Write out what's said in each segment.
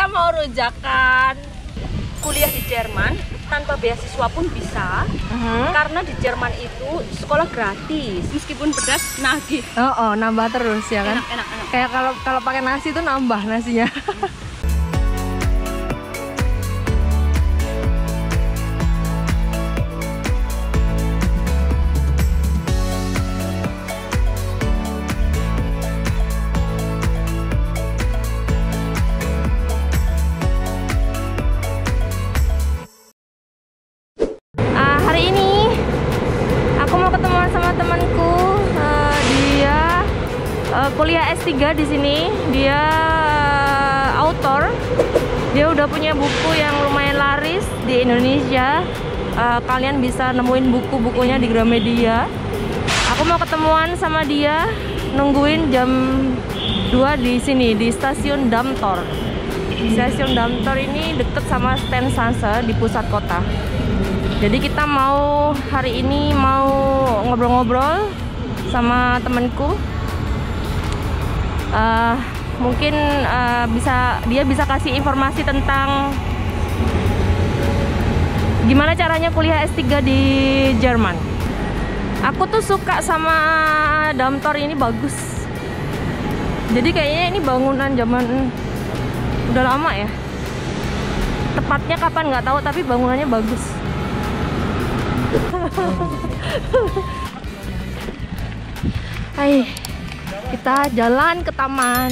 mau rujakan. Kuliah di Jerman tanpa beasiswa pun bisa. Karena di Jerman itu sekolah gratis. Meskipun pedas, nagih. Oh, nambah terus ya kan? Enak. Kayak kalau pakai nasi tuh nambah nasinya. Hari ini aku mau ketemuan sama temanku. Dia kuliah S3 di sini. Dia author. Dia udah punya buku yang lumayan laris di Indonesia. Kalian bisa nemuin buku-bukunya di Gramedia. Aku mau ketemuan sama dia, nungguin jam 2 di sini di stasiun Damtor. Stasiun Damtor ini deket sama stand Sanse di pusat kota. Jadi kita mau hari ini mau ngobrol-ngobrol sama temenku. Mungkin dia bisa kasih informasi tentang gimana caranya kuliah S3 di Jerman. Aku tuh suka sama Damtor ini, bagus. Jadi kayaknya ini bangunan zaman udah lama ya. Tepatnya kapan nggak tahu, tapi bangunannya bagus. Hai, kita jalan ke taman.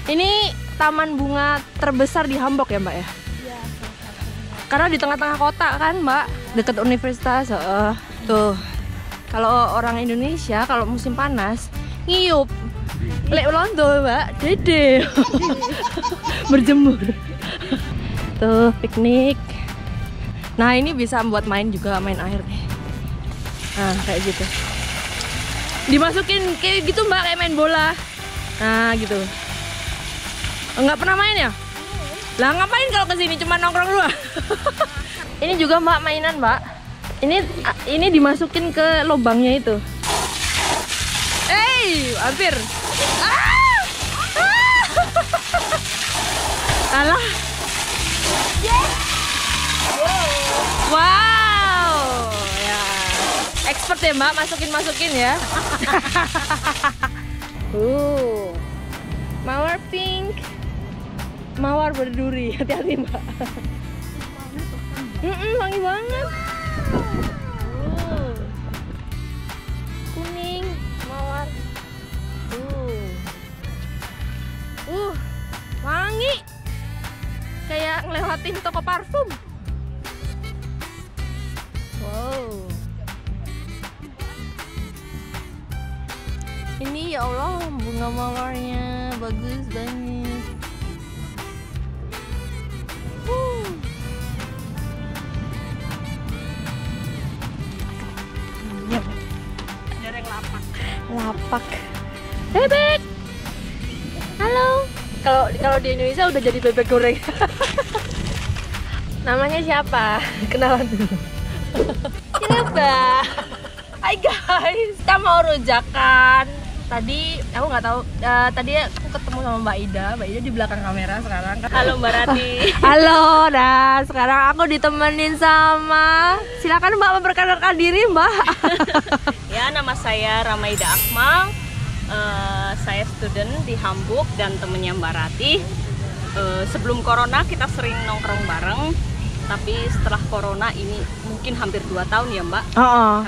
Ini taman bunga terbesar di Hamburg ya, Mbak ya? Iya. Karena di tengah-tengah kota kan, Mbak, dekat universitas. Tuh, kalau orang Indonesia kalau musim panas ngiyup. Lek Londo, Mbak, dede. Berjemur. Tuh, piknik. Nah, ini bisa buat main juga, main air nih. Nah, kayak gitu. Dimasukin kayak gitu, Mbak, kayak main bola. Nah, gitu. Enggak pernah main ya? Lah, ngapain kalau kesini cuma nongkrong doang? Ini juga, Mbak, mainan, Mbak. Ini dimasukin ke lubangnya itu. Hampir. Alah. Wow, ya, expert ya Mbak, masukin ya. Mawar pink, mawar berduri, hati-hati Mbak. Wangi banget. Kuning, mawar. Wangi. Kayak ngelewatin toko parfum. Wow. Ini ya Allah, bunga mawarnya bagus banget. Jarang Lapak. Bebek. Halo. Kalau di Indonesia udah jadi bebek goreng. Namanya siapa? Kenalan dulu. Kenapa? Hai guys, kita mau rujakan. Tadi aku nggak tahu. Tadi aku ketemu sama Mbak Ida. Mbak Ida di belakang kamera sekarang. Halo Mbak Rati. Halo, nah sekarang aku ditemenin sama. Silakan Mbak memperkenalkan diri Mbak. Ya, nama saya Ramaida Akmal. Saya student di Hamburg dan temennya Mbak Rati. Sebelum corona kita sering nongkrong bareng. Tapi setelah corona ini mungkin hampir 2 tahun ya Mbak.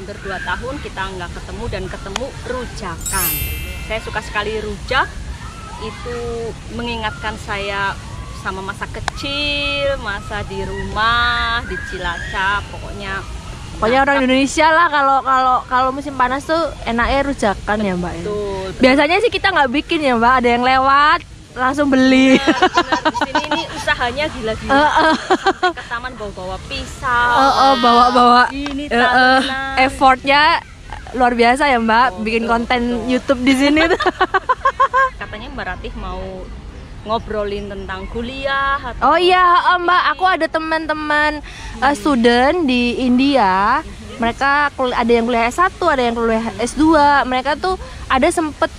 Hampir 2 tahun kita nggak ketemu dan ketemu rujakan. Saya suka sekali rujak. Itu mengingatkan saya sama masa kecil, masa di rumah, di Cilacap, pokoknya orang Indonesia lah, kalau musim panas tuh enaknya rujakan ya Mbak. Betul. Biasanya sih kita nggak bikin ya Mbak, ada yang lewat langsung beli. Benar, di sini ini usahanya gila-gila. Sampai ke taman bawa-bawa pisau. Bawa-bawa. Ini tanah. Effortnya luar biasa ya Mbak, bikin konten YouTube di sini tuh. Katanya Mbak Ratih mau ngobrolin tentang kuliah atau... Oh iya Mbak, aku ada teman-teman student di India. Mereka ada yang kuliah S1, ada yang kuliah S2. Mereka tuh ada sempet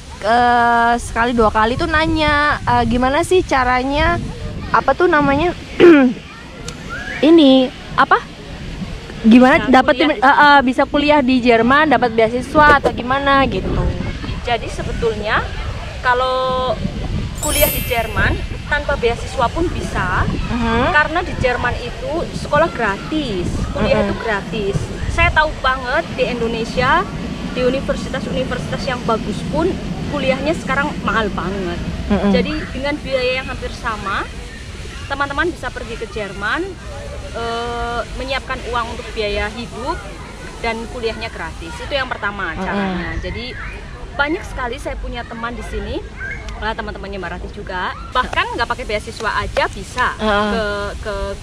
sekali 2 kali tuh nanya gimana sih caranya apa tuh namanya? Ini apa? Gimana Bisa dapat bisa kuliah di Jerman, dapat beasiswa atau gimana gitu. Jadi sebetulnya kalau kuliah di Jerman tanpa beasiswa pun bisa, karena di Jerman itu sekolah gratis, kuliah itu gratis. Saya tahu banget di Indonesia, di universitas-universitas yang bagus pun kuliahnya sekarang mahal banget. Jadi dengan biaya yang hampir sama, teman-teman bisa pergi ke Jerman, menyiapkan uang untuk biaya hidup dan kuliahnya gratis. Itu yang pertama caranya. Jadi banyak sekali saya punya teman di sini, teman-temannya Mbak Rati juga, bahkan nggak pakai beasiswa aja bisa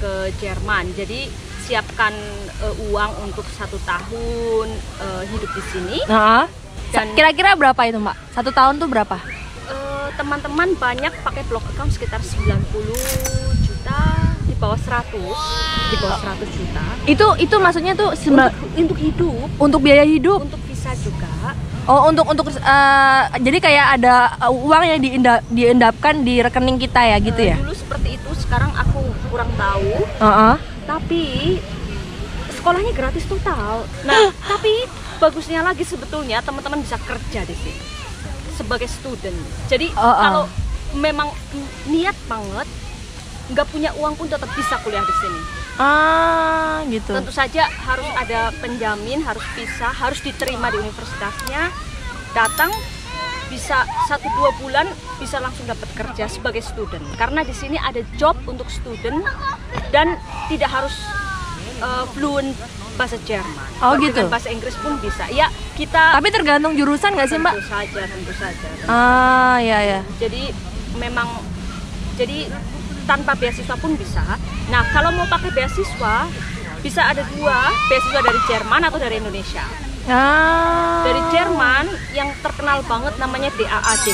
ke Jerman. Jadi siapkan uang untuk 1 tahun hidup di sini. Dan kira-kira berapa itu Mbak? 1 tahun tuh berapa? Teman-teman banyak pakai blog account sekitar 90 juta, di bawah 100, di bawah 100 juta. Itu maksudnya tuh untuk hidup, untuk biaya hidup, untuk visa juga. Oh, untuk jadi kayak ada uang yang diendapkan di rekening kita ya gitu ya? Dulu seperti itu, sekarang aku kurang tahu. Tapi sekolahnya gratis total. Nah, tapi bagusnya lagi sebetulnya teman-teman bisa kerja di sini sebagai student. Jadi kalau memang niat banget, nggak punya uang pun tetap bisa kuliah di sini. Gitu. Tentu saja harus ada penjamin, harus bisa, harus diterima di universitasnya. Datang bisa 1-2 bulan bisa langsung dapat kerja sebagai student. Karena di sini ada job untuk student dan tidak harus fluent bahasa Jerman. Gitu. Dengan bahasa Inggris pun bisa. Ya, kita. Tapi tergantung jurusan nggak sih Mbak? Tentu saja. Ya. Jadi memang tanpa beasiswa pun bisa. Nah, kalau mau pakai beasiswa, bisa ada 2, beasiswa dari Jerman atau dari Indonesia. Dari Jerman yang terkenal banget namanya DAAD.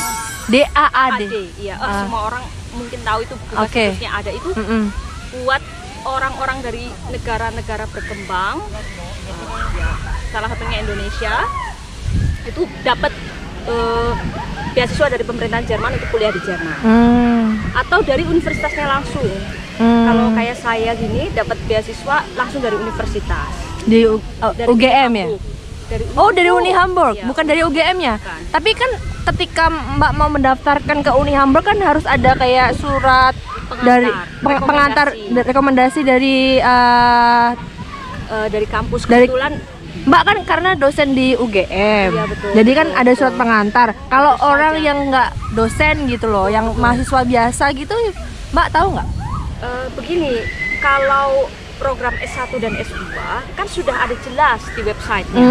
DAAD. Iya, semua orang mungkin tahu itu bahasa ada itu buat orang-orang dari negara-negara berkembang, salah satunya Indonesia, itu dapat beasiswa dari pemerintahan Jerman untuk kuliah di Jerman. Atau dari universitasnya langsung. Kalau kayak saya gini dapat beasiswa langsung dari universitas. Dari UGM ya? Dari Uni Hamburg, ya. Bukan dari UGM-nya. Bukan. Tapi kan ketika Mbak mau mendaftarkan ke Uni Hamburg kan harus ada kayak surat pengantar rekomendasi dari kampus. Kebetulan Mbak kan karena dosen di UGM, iya, betul, jadi kan betul, ada surat pengantar. Kalau orang saja. yang nggak dosen gitu loh, yang mahasiswa biasa gitu, Mbak tahu nggak? Begini, kalau program S1 dan S2 kan sudah ada jelas di websitenya.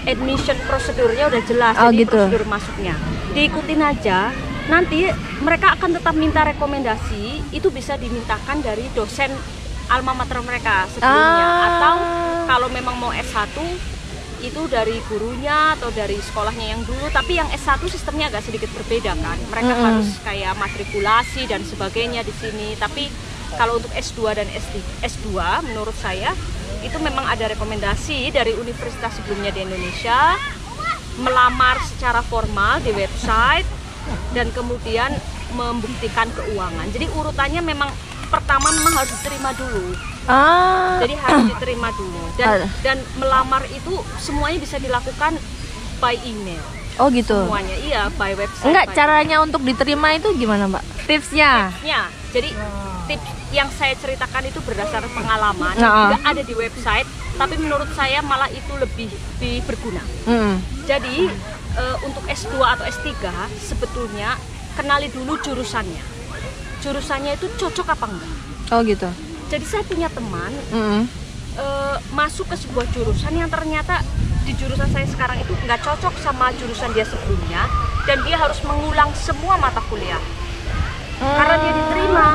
Admission prosedurnya udah jelas, jadi gitu. prosedur masuknya. Diikutin aja. Nanti mereka akan tetap minta rekomendasi, itu bisa dimintakan dari dosen alma mater mereka sebelumnya, atau kalau memang mau S1 itu dari gurunya atau dari sekolahnya yang dulu. Tapi yang S1 sistemnya agak sedikit berbeda kan, mereka harus kayak matrikulasi dan sebagainya di sini. Tapi kalau untuk S2 dan S2 menurut saya itu memang ada rekomendasi dari universitas sebelumnya di Indonesia, melamar secara formal di website, dan kemudian membuktikan keuangan. Jadi urutannya memang pertama memang harus diterima dulu. Jadi harus diterima dulu. Dan melamar itu semuanya bisa dilakukan by email. Oh gitu. Semuanya, iya, by website. Enggak, caranya untuk diterima itu gimana Mbak? Tipsnya? Jadi tips yang saya ceritakan itu berdasarkan pengalaman, juga ada di website. Tapi menurut saya malah itu lebih berguna. Jadi untuk S2 atau S3 sebetulnya kenali dulu jurusannya. Jurusannya itu cocok apa enggak? Oh gitu. Jadi saya punya teman masuk ke sebuah jurusan yang ternyata di jurusan saya sekarang itu nggak cocok sama jurusan dia sebelumnya, dan dia harus mengulang semua mata kuliah karena dia diterima.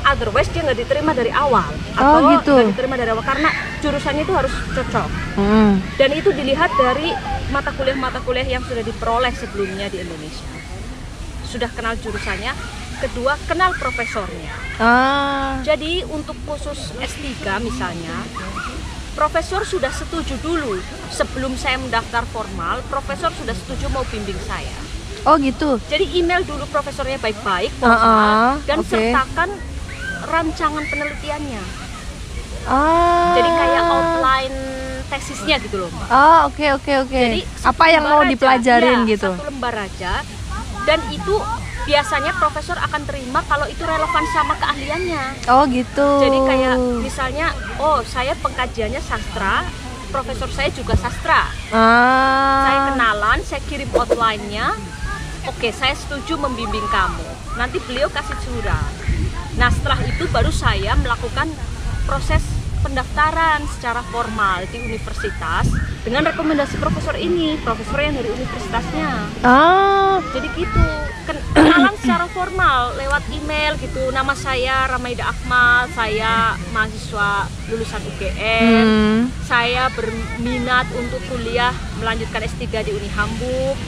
Otherwise dia nggak diterima dari awal, atau nggak diterima dari awal karena jurusannya itu harus cocok. Dan itu dilihat dari mata kuliah yang sudah diperoleh sebelumnya di Indonesia. Sudah kenal jurusannya. Kedua, kenal profesornya. Jadi untuk khusus S3 misalnya, profesor sudah setuju dulu sebelum saya mendaftar formal. Profesor sudah setuju mau bimbing saya. Oh gitu. Jadi email dulu profesornya baik-baik, dan oke. sertakan rancangan penelitiannya. Jadi Ah. kayak outline tesisnya gitu loh, Mbak. Oh, oke. Jadi Apa yang mau lembar aja. dipelajarin Ya, gitu? satu lembar aja. Dan itu biasanya profesor akan terima kalau itu relevan sama keahliannya. Oh gitu. Jadi kayak misalnya, oh saya pengkajiannya sastra, profesor saya juga sastra. Saya kenalan, saya kirim outline-nya. Oke, saya setuju membimbing kamu. Nanti beliau kasih surat. Nah, setelah itu baru saya melakukan proses pendaftaran secara formal di universitas dengan rekomendasi profesor ini, profesor yang dari universitasnya. Jadi gitu, kenalan secara formal lewat email gitu. Nama saya Ramaida Akmal, saya mahasiswa lulusan UGM. Saya berminat untuk kuliah melanjutkan S3 di Uni Hamburg.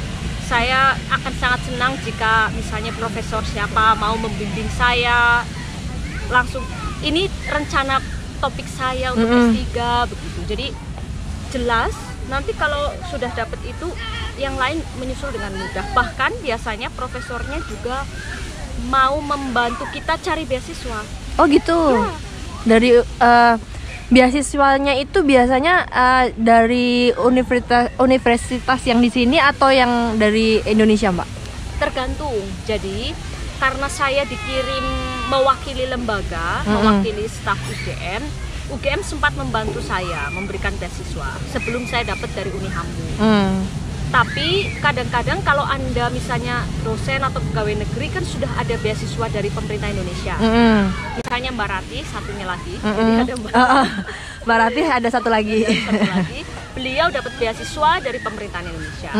Saya akan sangat senang jika misalnya profesor siapa mau membimbing saya. Langsung ini rencana topik saya untuk S3 begitu. Jadi jelas nanti kalau sudah dapat itu yang lain menyusul dengan mudah. Bahkan biasanya profesornya juga mau membantu kita cari beasiswa. Oh gitu. Ya. Dari beasiswanya itu biasanya dari universitas yang di sini atau yang dari Indonesia, Mbak? Tergantung. Jadi karena saya dikirim mewakili lembaga, mewakili staf UGM, UGM sempat membantu saya memberikan beasiswa sebelum saya dapat dari Uni Hamburg. Tapi kadang-kadang kalau Anda misalnya dosen atau pegawai negeri kan sudah ada beasiswa dari pemerintah Indonesia. Misalnya Mbak Rati, satunya lagi. Jadi ada Mbak Rati ada satu lagi. satu lagi. Beliau dapat beasiswa dari pemerintahan Indonesia.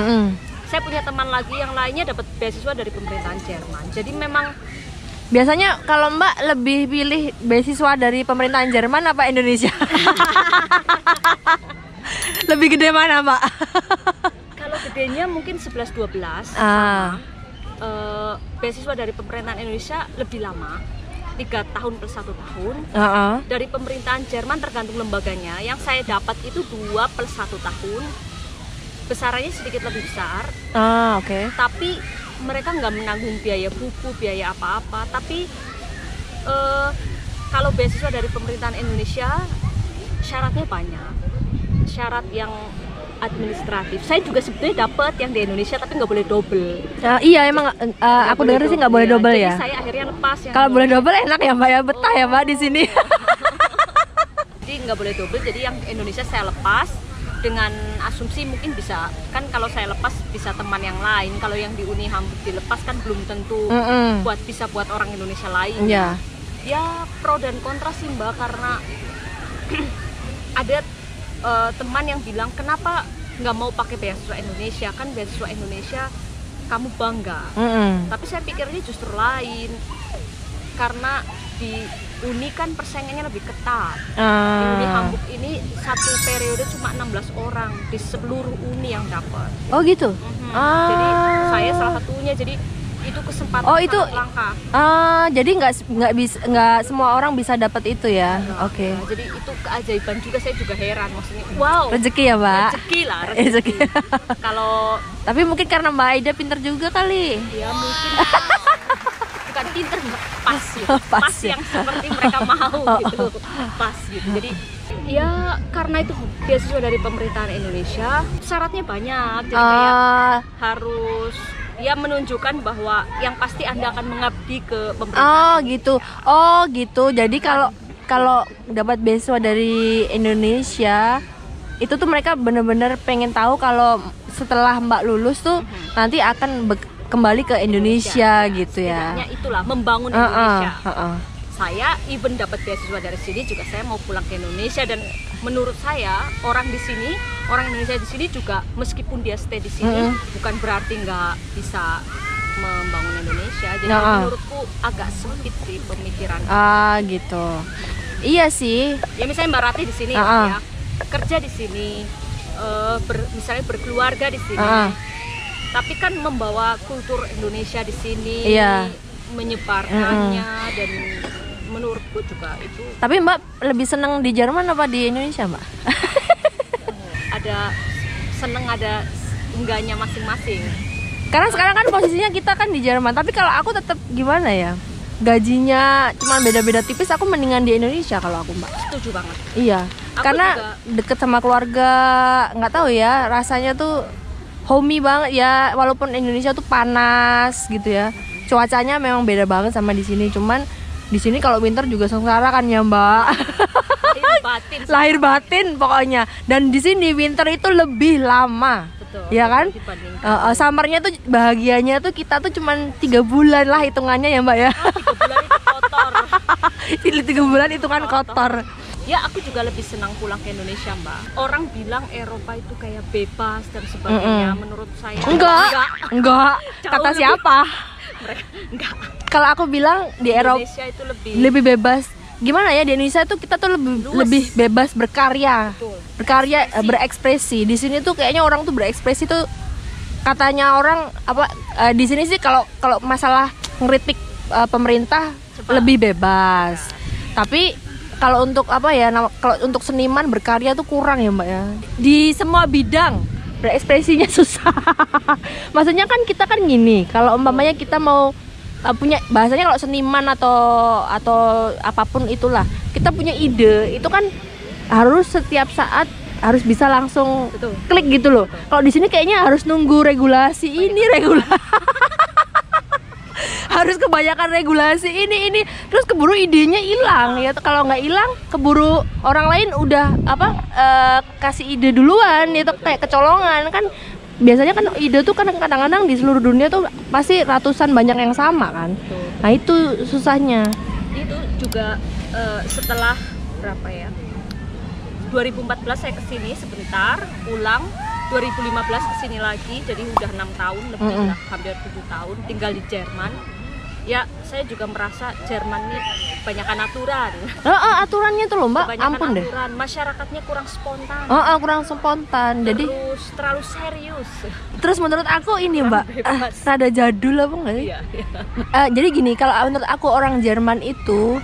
Saya punya teman lagi yang lainnya dapat beasiswa dari pemerintahan Jerman. Jadi memang Biasanya kalau Mbak lebih pilih beasiswa dari pemerintahan Jerman apa Indonesia? Lebih gede mana, Mbak? kalau gedenya mungkin 11-12 beasiswa dari pemerintahan Indonesia lebih lama, 3 tahun plus 1 tahun. Dari pemerintahan Jerman tergantung lembaganya. Yang saya dapat itu 2 plus 1 tahun. Besarannya sedikit lebih besar. Oke. Tapi mereka nggak menanggung biaya buku, biaya apa-apa. Tapi kalau beasiswa dari pemerintahan Indonesia syaratnya banyak. Syarat yang administratif. Saya juga sebetulnya dapat yang di Indonesia tapi nggak boleh double. Iya emang aku dengar sih nggak boleh double Jadi ya. saya akhirnya lepas yang Kalau boleh double enak ya Mbak ya, betah ya Mbak di sini. Jadi nggak boleh double. Jadi yang Indonesia saya lepas dengan asumsi mungkin bisa kan kalau saya lepas bisa teman yang lain. Kalau yang di Uni Hamburg dilepas kan belum tentu bisa buat orang Indonesia lain. Iya. Ya pro dan kontra sih Mbak karena ada teman yang bilang kenapa nggak mau pakai beasiswa Indonesia, kan beasiswa Indonesia kamu bangga. Tapi saya pikir ini justru lain karena di Uni kan persaingannya lebih ketat. Di Uni Hamburg ini satu periode cuma 16 orang di seluruh Uni yang dapat. Oh gitu. Jadi saya salah satunya, jadi itu kesempatan itu sangat langka. Jadi nggak semua orang bisa dapat itu ya. Oke. Nah, jadi itu keajaiban juga, saya juga heran maksudnya. Wow. Rezeki ya Mbak. Rezeki lah, Rezeki. Kalau Tapi mungkin karena Mbak Aida pinter juga kali. ya mungkin bukan pinter Mbak, pas gitu. Pas Pas ya. yang seperti mereka mau gitu. Pas gitu. Jadi ya karena itu beasiswa dari pemerintahan Indonesia, syaratnya banyak. Jadi kayak harus ya menunjukkan bahwa yang pasti Anda akan mengabdi ke pemerintahan. Oh gitu. Jadi kalau dapat beasiswa dari Indonesia itu tuh mereka bener-bener pengen tahu kalau setelah Mbak lulus tuh nanti akan kembali ke Indonesia gitu ya. Setidaknya itulah membangun Indonesia. Saya even dapat beasiswa dari sini juga saya mau pulang ke Indonesia, dan menurut saya orang Indonesia di sini juga meskipun dia stay di sini bukan berarti nggak bisa membangun Indonesia. Jadi menurutku agak sempit sih pemikiran. Gitu. Iya sih. Ya misalnya Mbak Rati di sini ya, kerja di sini, misalnya berkeluarga di sini. Tapi kan membawa kultur Indonesia di sini, menyebarkannya dan menurutku juga itu. Tapi Mbak lebih senang di Jerman apa di Indonesia, Mbak? Ada seneng ada enggaknya masing-masing. Karena sekarang kan posisinya kita kan di Jerman, tapi kalau aku tetap gimana ya, gajinya cuma beda-beda tipis, aku mendingan di Indonesia kalau aku, Mbak. Setuju banget. Iya, Aku karena juga. deket sama keluarga, nggak tahu ya, rasanya tuh homey banget ya. Walaupun Indonesia tuh panas gitu ya, cuacanya memang beda banget sama di sini. Cuman di sini kalau winter juga sengsara kan ya, Mbak. Lahir batin. Lahir batin pokoknya. Dan di sini winter itu lebih lama. Betul. Ya kan? Dibandingkan. Summernya tuh bahagianya tuh kita tuh cuman 3 bulan lah hitungannya ya, Mbak ya. 3 bulan itu kotor. 3 bulan hitungan kotor. Ya aku juga lebih senang pulang ke Indonesia, Mbak. Orang bilang Eropa itu kayak bebas dan sebagainya. Menurut saya Enggak. Kata siapa? Mereka enggak. Kalau aku bilang di Eropa Indonesia itu lebih bebas. Gimana ya, di Indonesia tuh kita tuh lebih bebas berkarya. Betul. Berkarya, berekspresi. Di sini tuh kayaknya orang tuh berekspresi tuh, katanya orang apa, di sini sih kalau masalah ngeritik pemerintah lebih bebas. Tapi kalau untuk apa ya, kalau untuk seniman berkarya tuh kurang ya, Mbak ya. Di semua bidang berekspresinya susah. Maksudnya kan kita kan gini, kalau umpamanya kita mau punya, bahasanya kalau seniman atau apapun itulah, kita punya ide, itu kan harus setiap saat harus bisa langsung Betul. klik gitu loh. Kalau di sini kayaknya harus nunggu regulasi ini, harus kebanyakan regulasi ini terus keburu idenya hilang ya. Kalau nggak hilang, keburu orang lain udah kasih ide duluan, itu kayak kecolongan kan. Biasanya kan ide tuh kan kadang-kadang di seluruh dunia tuh pasti ratusan banyak yang sama kan. Betul. Nah itu susahnya. Itu juga setelah berapa ya? 2014 saya kesini sebentar, pulang 2015 kesini lagi, jadi udah 6 tahun lebih lah, hampir 7 tahun tinggal di Jerman. Ya, saya juga merasa Jerman nih banyakan aturan. Aturannya tuh loh, Mbak, Kebanyakan ampun deh. aturan, masyarakatnya kurang spontan. Kurang spontan. Jadi Terus terlalu serius. terus menurut aku ini, Mbak, bebas. rada jadul apa enggak sih? Iya. Jadi gini, kalau menurut aku orang Jerman itu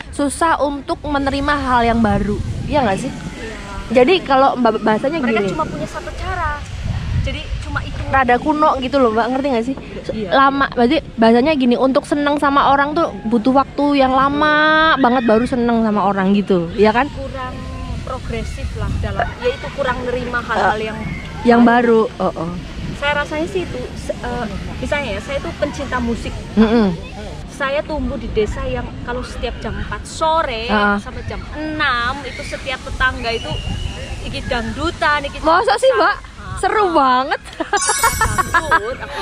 susah untuk menerima hal yang baru, iya nggak sih? Iya. Jadi kalau bahasanya Mereka gini, cuma punya satu cara. Jadi cuma itu. rada kuno gitu loh, Mbak, ngerti nggak sih? Iya, Lama, berarti bahasanya gini, untuk seneng sama orang tuh butuh waktu yang lama banget baru seneng sama orang gitu, ya kan? Kurang progresif lah dalam, yaitu kurang nerima hal-hal Yang baru, Saya rasanya sih itu, misalnya ya, saya tuh pencinta musik. Saya tumbuh di desa yang kalau setiap jam 4 sore sampai jam 6 itu setiap tetangga itu iki dangdutan, iki Masa sih, Mbak? Seru banget. dangdut, aku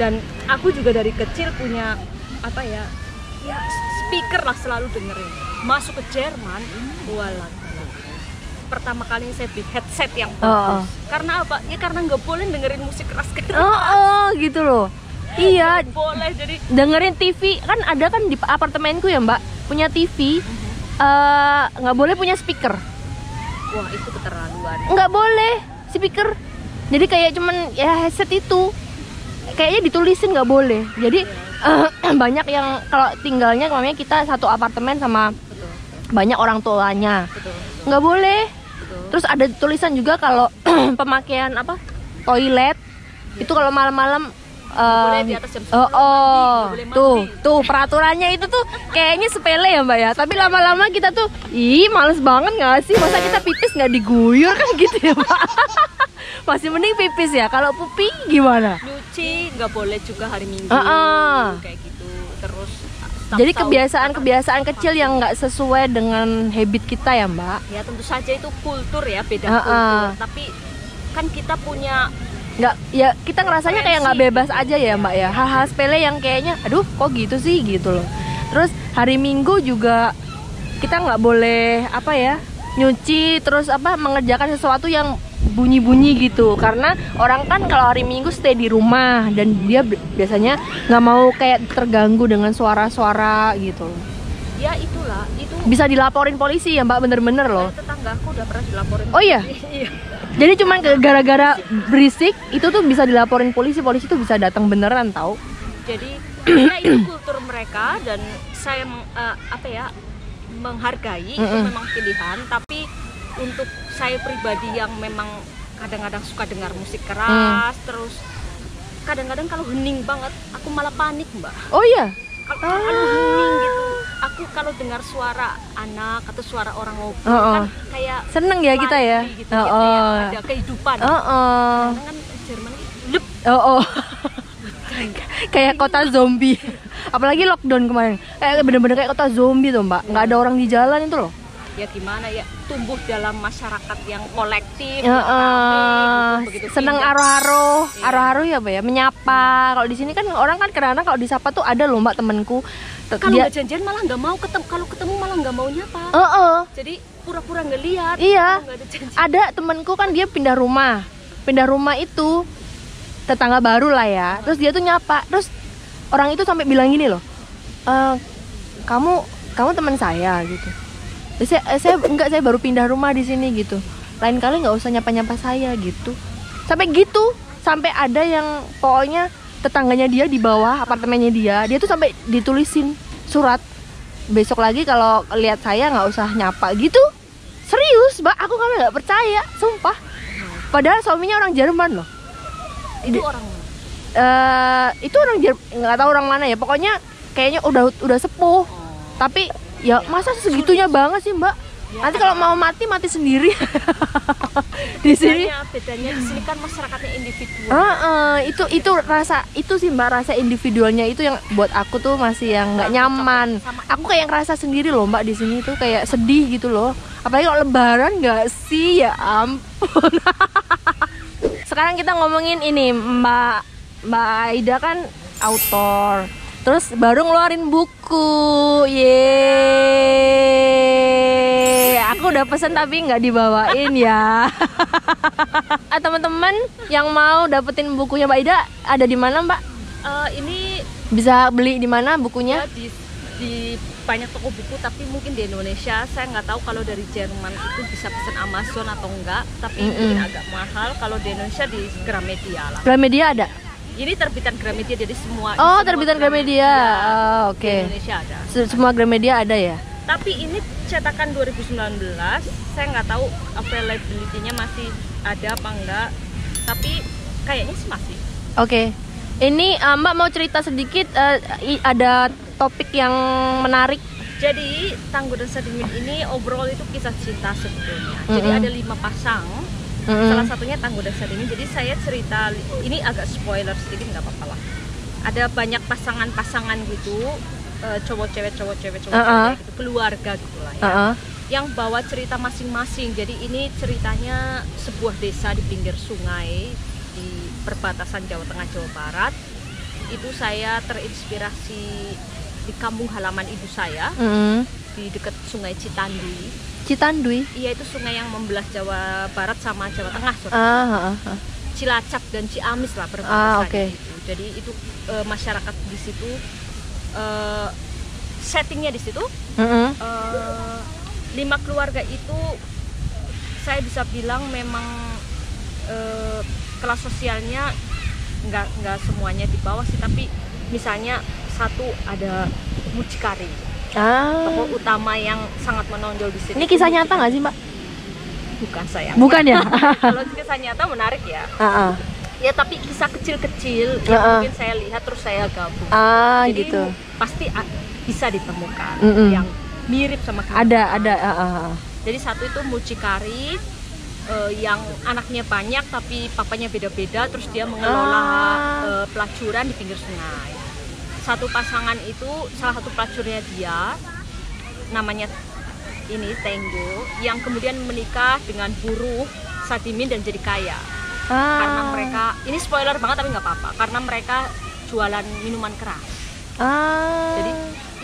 dan aku juga dari kecil punya apa ya speaker lah, selalu dengerin. Masuk ke Jerman, walah, pertama kali saya beli headset yang bagus. Karena apa? Ya karena nggak boleh dengerin musik keras-keras. Gitu loh. Iya, Boleh, jadi dengerin TV kan ada kan di apartemenku ya, Mbak, punya TV, nggak boleh punya speaker. wah itu keterlaluan. Nggak boleh speaker. Jadi kayak cuman ya headset itu kayaknya ditulisin nggak boleh. Jadi banyak yang kalau tinggalnya namanya kita satu apartemen sama Betul. banyak orang tuanya, Betul. nggak boleh. Betul. Terus ada tulisan juga kalau pemakaian toilet itu kalau malam-malam boleh di atas jam 10 mandi, nggak boleh mandi. tuh peraturannya itu tuh kayaknya sepele ya, Mbak ya, tapi lama-lama kita tuh males banget nggak sih, masa kita pipis nggak diguyur kan gitu ya, Mbak. Masih mending pipis ya, kalau pupi gimana? Nyuci nggak boleh juga hari Minggu kayak gitu. Terus jadi kebiasaan kecil yang nggak sesuai dengan habit kita ya, Mbak. ya tentu saja itu kultur ya, beda kultur, tapi kan kita punya Nggak, ya kita ngerasanya kayak nggak bebas aja ya, Mbak ya, hal-hal sepele yang kayaknya aduh kok gitu sih gitu loh. Terus hari Minggu juga kita nggak boleh nyuci, terus mengerjakan sesuatu yang bunyi-bunyi gitu, karena orang kan kalau hari Minggu stay di rumah dan dia biasanya nggak mau kayak terganggu dengan suara-suara gitu. ya itulah, itu Bisa dilaporin polisi ya, Mbak, bener-bener loh. tetanggaku udah pernah dilaporin. Oh iya? Iya. Jadi cuman gara-gara berisik itu tuh bisa dilaporin polisi tuh bisa datang beneran tahu. Jadi ya itu kultur mereka dan saya menghargai, itu memang pilihan, tapi untuk saya pribadi yang memang kadang-kadang suka dengar musik keras, terus kadang-kadang kalau hening banget aku malah panik, Mbak. Oh iya. Kalau hening gitu, aku kalau dengar suara anak atau suara orang ngobrol kan kayak seneng ya kita ya. Gitu, kayak ada kehidupan. Kadang kan Jerman lep. Kayak kota zombie. Apalagi lockdown kemarin. Bener-bener kayak kota zombie tuh, Mbak. Nggak ada orang di jalan itu loh. Ya gimana ya, tumbuh dalam masyarakat yang kolektif, gitu, seneng aro-aro ya Mbak ya, menyapa. Kalau di sini kan orang kan kadang-kadang kalau disapa tuh ada loh Mbak temenku. Kalau nggak janjian malah nggak mau ketemu, kalau ketemu malah nggak mau nyapa. Jadi pura-pura nggak lihat. Iya. Ada temenku kan dia pindah rumah itu tetangga baru lah ya. Terus dia tuh nyapa, terus orang itu sampai bilang gini loh, kamu teman saya gitu. Saya baru pindah rumah di sini gitu. Lain kali nggak usah nyapa saya gitu. Sampai ada yang pokoknya tetangganya dia di bawah apartemennya dia tuh sampai ditulisin surat, besok lagi kalau lihat saya nggak usah nyapa gitu. Serius, Mbak, aku kan nggak percaya, sumpah. Padahal suaminya orang Jerman loh. Itu orang mana? Itu orang Jerman, nggak tahu orang mana ya. Pokoknya kayaknya udah sepuh. Tapi ya masa segitunya banget sih Mbak? Ya, nanti kalau mau mati sendiri. Di sini bedanya di sini kan masyarakatnya individual. Itu rasa itu sih Mbak, rasa individualnya itu yang buat aku tuh masih yang nggak nyaman. Aku kayak ngerasa sendiri loh Mbak di sini tuh kayak sedih gitu loh. Apalagi kalau Lebaran nggak sih, ya ampun. Sekarang kita ngomongin ini, Mbak Aida kan author. Terus baru ngeluarin buku, aku udah pesen tapi nggak dibawain ya. Teman-teman yang mau dapetin bukunya Mbak Aida ada di mana Mbak? Ini bisa beli di mana bukunya? Ya, di banyak toko buku, tapi mungkin di Indonesia saya nggak tahu. Kalau dari Jerman itu bisa pesen Amazon atau enggak, tapi mungkin agak mahal. Kalau di Indonesia di Gramedia lah. Gramedia ada? Ini terbitan Gramedia, jadi semua. Oh, terbitan Gramedia. Oke. Di Indonesia ada. Semua Gramedia ada ya. Tapi ini cetakan 2019, saya nggak tahu availability-nya masih ada apa enggak. Tapi kayaknya sih masih. Oke. Ini Mbak mau cerita sedikit, ada topik yang menarik. Jadi Tangguh dan Sedimin ini overall itu kisah cinta sebetulnya. Jadi ada 5 pasang. Salah satunya Tangguh dan Sedimin. Jadi saya cerita, ini agak spoiler sedikit, nggak apa-apa lah. Ada banyak pasangan-pasangan gitu, cowok cewek gitu, keluarga gitu lah ya. Yang bawa cerita masing-masing. Jadi ini ceritanya sebuah desa di pinggir sungai di perbatasan Jawa Tengah Jawa Barat. Itu saya terinspirasi di kampung halaman ibu saya, di dekat Sungai Citandui. Iya, itu sungai yang membelah Jawa Barat sama Jawa Tengah. Cilacap dan Ciamis lah perbatasan itu. Jadi itu masyarakat di situ, settingnya di situ. 5 keluarga itu saya bisa bilang memang kelas sosialnya nggak semuanya di bawah sih, tapi misalnya satu ada mucikari. Tokoh utama yang sangat menonjol di sini. Ini kisah nyata nggak sih Mbak? Bukan sayang. Bukan ya? Kalau kisah nyata menarik ya. Ya tapi kisah kecil-kecil yang mungkin saya lihat terus saya gabung. Jadi gitu. Pasti bisa ditemukan yang mirip sama kita. Ada. Jadi satu itu mucikari yang anaknya banyak tapi papanya beda-beda, terus dia mengelola pelacuran di pinggir sungai. Satu pasangan itu, salah satu pelacurnya dia namanya ini Tenggo, yang kemudian menikah dengan buruh Sadimin dan jadi kaya. Karena mereka, ini spoiler banget tapi nggak apa-apa, karena mereka jualan minuman keras. Jadi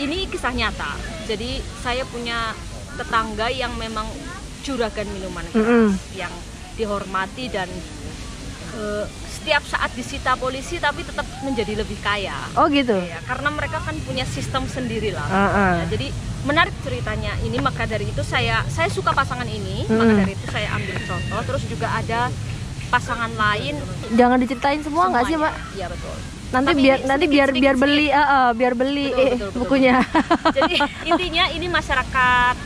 ini kisah nyata. Jadi saya punya tetangga yang memang juragan minuman keras, yang dihormati dan setiap saat disita polisi tapi tetap menjadi lebih kaya. Oh gitu. Ya, karena mereka kan punya sistem sendiri lah. Nah, jadi menarik ceritanya ini, maka dari itu saya suka pasangan ini, maka dari itu saya ambil contoh. Terus juga ada pasangan lain. Jangan diceritain semua nggak sih Mbak? Iya betul. Nanti biar beli betul, bukunya. Jadi intinya ini masyarakat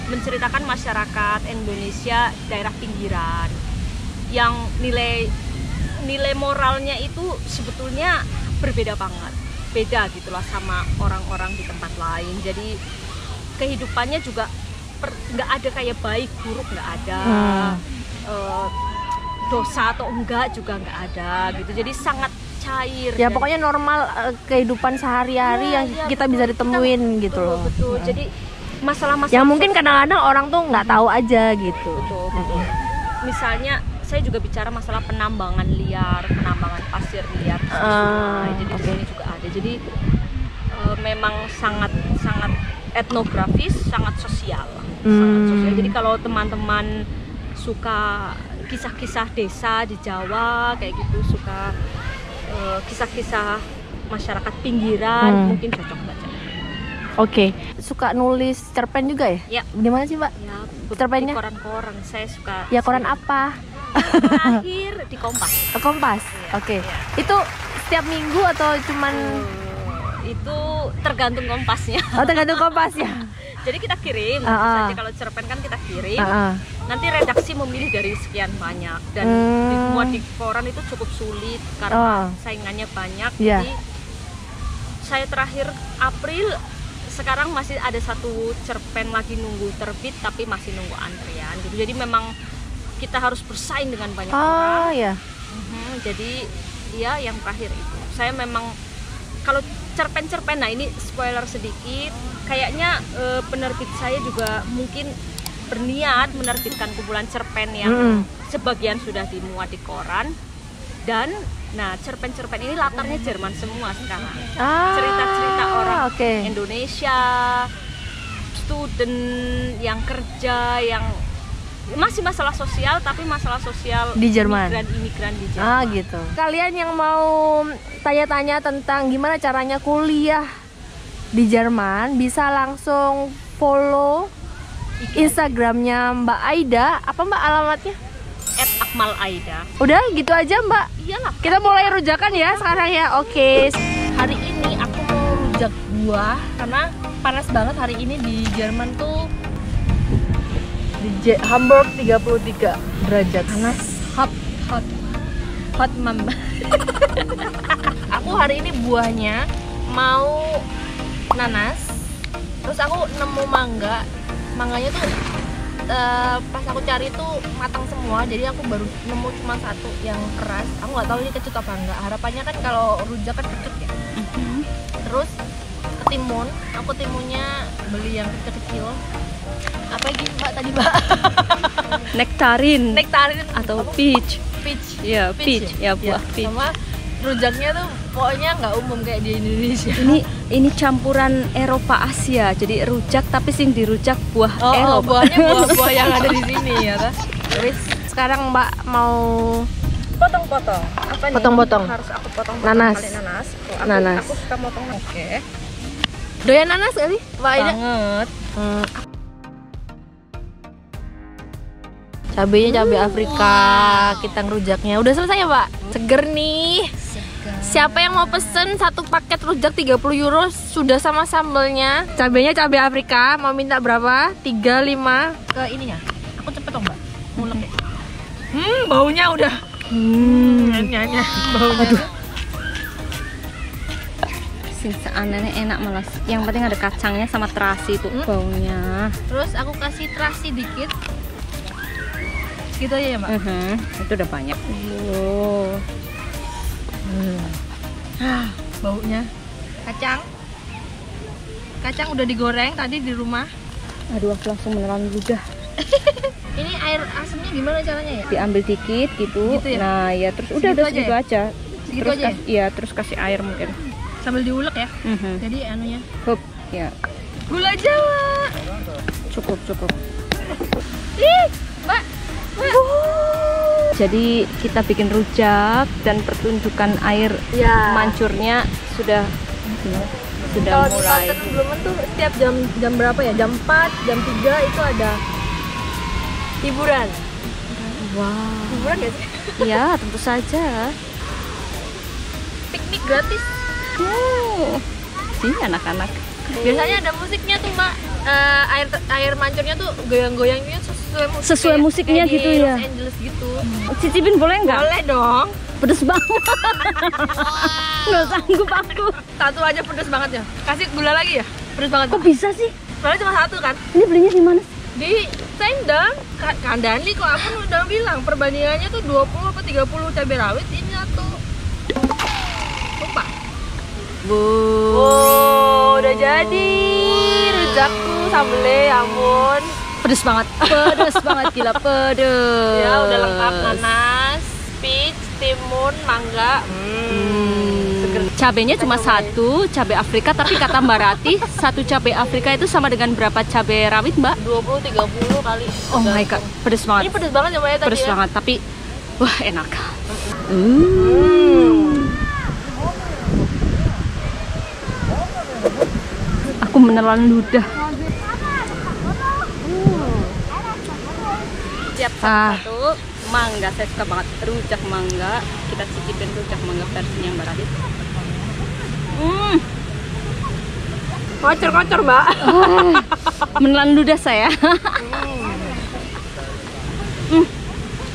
menceritakan masyarakat Indonesia daerah pinggiran yang nilai moralnya itu sebetulnya berbeda banget, beda gitulah sama orang-orang di tempat lain. Jadi kehidupannya juga nggak ada kayak baik buruk, nggak ada. Dosa atau enggak juga nggak ada gitu, jadi sangat cair ya pokoknya normal, kehidupan sehari-hari yang kita bisa ditemuin gitu loh. Betul. Jadi masalah-masalah yang mungkin kadang-kadang orang tuh nggak tahu aja gitu. Betul. Misalnya saya juga bicara masalah penambangan liar, penambangan pasir liar di sungai. Jadi di sini juga ada. Jadi memang sangat etnografis, sangat sosial. Sangat sosial. Jadi kalau teman-teman suka kisah-kisah desa di Jawa kayak gitu, suka kisah-kisah masyarakat pinggiran, mungkin cocok baca. Oke. Suka nulis cerpen juga ya? Ya. Gimana sih, Mbak? Ya, cerpennya? Di koran-koran. Saya suka. Ya, koran apa? Terakhir di Kompas. Kompas. Ya, Oke. Ya. Itu setiap minggu atau cuman itu tergantung Kompasnya. Oh, tergantung Kompas ya. Jadi kita kirim, saja kalau cerpen kan kita kirim. Nanti redaksi memilih dari sekian banyak dan dimuat di koran itu cukup sulit karena saingannya banyak. Jadi saya terakhir April, sekarang masih ada satu cerpen lagi nunggu terbit tapi masih nunggu antrian gitu. Jadi memang kita harus bersaing dengan banyak orang. Ya. Jadi ya yang terakhir itu. Saya memang kalau cerpen-cerpen, nah ini spoiler sedikit, kayaknya penerbit saya juga mungkin berniat menerbitkan kumpulan cerpen yang sebagian sudah dimuat di koran. Dan nah cerpen-cerpen ini latarnya Jerman semua sekarang. Cerita-cerita orang Indonesia, student yang kerja, yang masih masalah sosial, tapi masalah sosial di Jerman, imigran di Jerman. Gitu. Kalian yang mau tanya-tanya tentang gimana caranya kuliah di Jerman, bisa langsung follow Instagramnya Mbak Aida. Apa Mbak alamatnya? @akmalaida. Udah gitu aja Mbak. Iyalah. Kita mulai rujakan ya sekarang ya. Oke. Hari ini aku mau rujak buah karena panas banget hari ini di Jerman tuh. Di Hamburg 33 derajat. Panas. Hot mamba. Aku hari ini buahnya mau nanas. Terus aku nemu mangga. Mangganya tuh pas aku cari tuh matang semua. Jadi aku baru nemu cuma satu yang keras. Aku nggak tahu ini kecut apa enggak. Harapannya kan kalau rujak kan kecut ya. Terus ketimun. Aku timunnya beli yang kecil-kecil. Apa lagi Mbak tadi Mbak? Nektarin atau peach. Ya, peach. Ya, buah peach. Sama rujaknya tuh pokoknya nggak umum kayak di Indonesia. Ini campuran Eropa Asia. Jadi rujak tapi sing dirujak buah Eropa. Buahnya buah-buah yang ada di sini ya kan. Terus sekarang Mbak mau potong-potong. Apa nih? Potong-potong. Harus aku potong nanas. Nanas. Aku suka potong. Oke. Doyan nanas gak sih Mbak Aida? Banget. Cabenya cabai Afrika, kita ngerujaknya. Udah selesai ya Pak? Seger nih. Siapa yang mau pesen satu paket rujak 30 euro sudah sama sambelnya. Cabenya cabai Afrika, mau minta berapa? 3, 5 ke ininya. Aku cepet dong Mbak. Mulek ya. Baunya udah. Baunya. Aduh. Anehnya enak malah. Yang penting ada kacangnya sama terasi itu baunya. Terus aku kasih terasi dikit. Gitu aja ya Mbak? Itu udah banyak. Baunya. Kacang udah digoreng tadi di rumah. Aduh, aku langsung menelan ludah. Ini air asamnya gimana caranya ya? Diambil dikit gitu. Ya? Nah ya terus udah segitu aja. Segitu terus aja iya, terus kasih air mungkin. Sambil diulek ya. Jadi anunya. Ya. Gula Jawa. Cukup. Ih, Mbak. Jadi kita bikin rujak dan pertunjukan air mancurnya sudah Kalau mulai. di Banten Blumen tuh setiap jam berapa ya? Jam 4, jam 3 itu ada hiburan. Wow. Hiburan gak sih? Iya, tentu saja. Piknik gratis. Sih anak-anak. Biasanya ada musiknya tuh Mbak. Air mancurnya tuh goyang-goyangnya Sesuai musiknya kayak gitu di ya. Los Angeles gitu. Cicipin boleh nggak? Boleh dong. Pedes banget. Nggak sanggup aku. Satu aja pedes banget ya. Kasih gula lagi ya? Pedes banget. Kok bisa sih? Padahal cuma satu kan? Ini belinya di mana? Di Sendang, Kandani kok aku udah bilang perbandingannya tuh 20 apa 30 cabai rawit ini satu. Lupa. Wow, udah jadi rujakku sambelnya, ya ampun. pedes banget. Pedes banget, gila pedes. Ya udah lengkap, nanas, peach, timun, mangga. Seger. Cabenya cuma satu, cabai Afrika, tapi kata Mbak Rati, satu cabai Afrika itu sama dengan berapa cabai rawit, Mbak? 20-30 kali. Oh my god, pedes banget. Ini pedes banget ya Mbak ya tadi. Pedes ya? banget, tapi wah enak. Aku menelan ludah. Siap satu-satu. Mangga, saya suka banget rujak mangga. Kita cicipin rujak mangga versinya Mbak Radit. Kocor-kocor Mbak. Menelan ludah saya.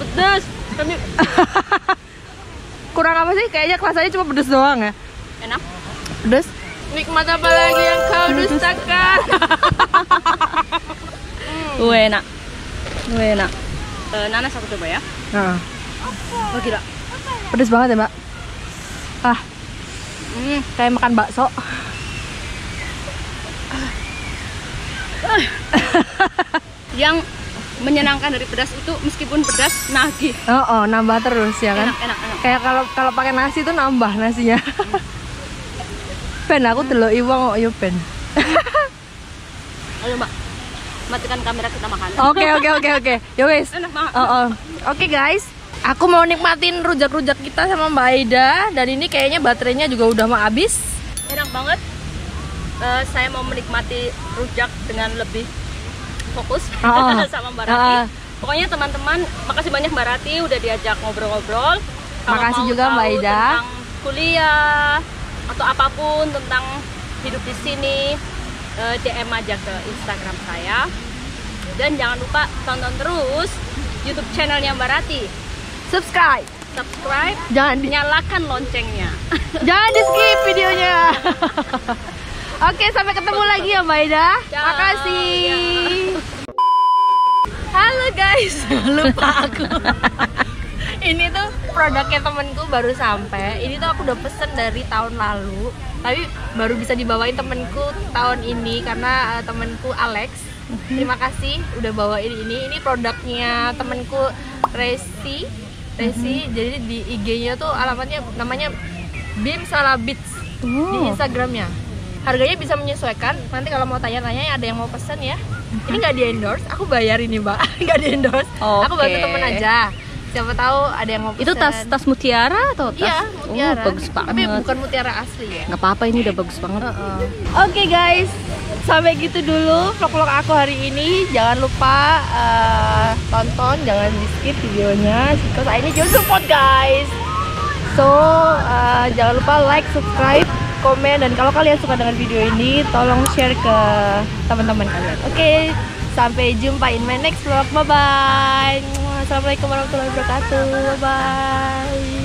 Pedas. Tapi Kurang apa sih? Kayaknya kelasannya cuma pedes doang ya. Enak. Pedes. nikmat apa lagi yang kau dustakan? Enak. Enak. Nanas aku coba ya. Nah. Oh gila. Pedes banget ya, Mbak. Ah. Kayak makan bakso. Yang menyenangkan dari pedas itu meskipun pedas nagih. Oh, nambah terus ya kan? Enak. Kayak kalau pakai nasi tuh nambah nasinya. Ben aku delok iwang kok yo ben. Ayo Mbak, matikan kamera kita makan. Oke. Ya wes. Enak banget. Oke guys, aku mau nikmatin rujak-rujak kita sama Mbak Aida. Dan ini kayaknya baterainya juga udah mau habis. Enak banget. Saya mau menikmati rujak dengan lebih fokus sama Mbak Rati. Pokoknya teman-teman, makasih banyak Mbak Rati udah diajak ngobrol-ngobrol. Kalau Makasih mau juga tahu Mbak Aida. Tentang kuliah atau apapun tentang hidup di sini, DM aja ke Instagram saya. Dan jangan lupa tonton terus YouTube channelnya Mbak Rati. Subscribe. Jangan Nyalakan loncengnya. Jangan di skip videonya. Oke, sampai ketemu lagi ya Mbak Aida. Ciao. Makasih. Halo guys, lupa aku. Ini tuh produknya temenku baru sampai. Ini tuh aku udah pesen dari tahun lalu, tapi baru bisa dibawain temenku tahun ini karena temenku Alex. Terima kasih udah bawain ini. Ini produknya temenku Resi. Jadi di IG-nya tuh alamatnya namanya Bim Salah Beats di Instagramnya. Harganya bisa menyesuaikan. Nanti kalau mau tanya-tanya ada yang mau pesen ya. Ini nggak di endorse, aku bayar ini Mbak. Nggak di endorse. Aku bantu temen aja. Siapa tahu ada yang mau pesen. Itu tas mutiara atau tas? Iya, mutiara. Bagus banget. Tapi bukan mutiara asli ya. Nggak apa-apa, ini udah bagus banget. Oke guys, sampai gitu dulu vlog-vlog aku hari ini. Jangan lupa tonton, jangan di skip videonya. Because ini juga support guys. So jangan lupa like, subscribe, komen, dan kalau kalian suka dengan video ini, tolong share ke teman-teman kalian. Oke, sampai jumpa in my next vlog. Bye bye. Assalamualaikum warahmatullahi wabarakatuh. Bye bye.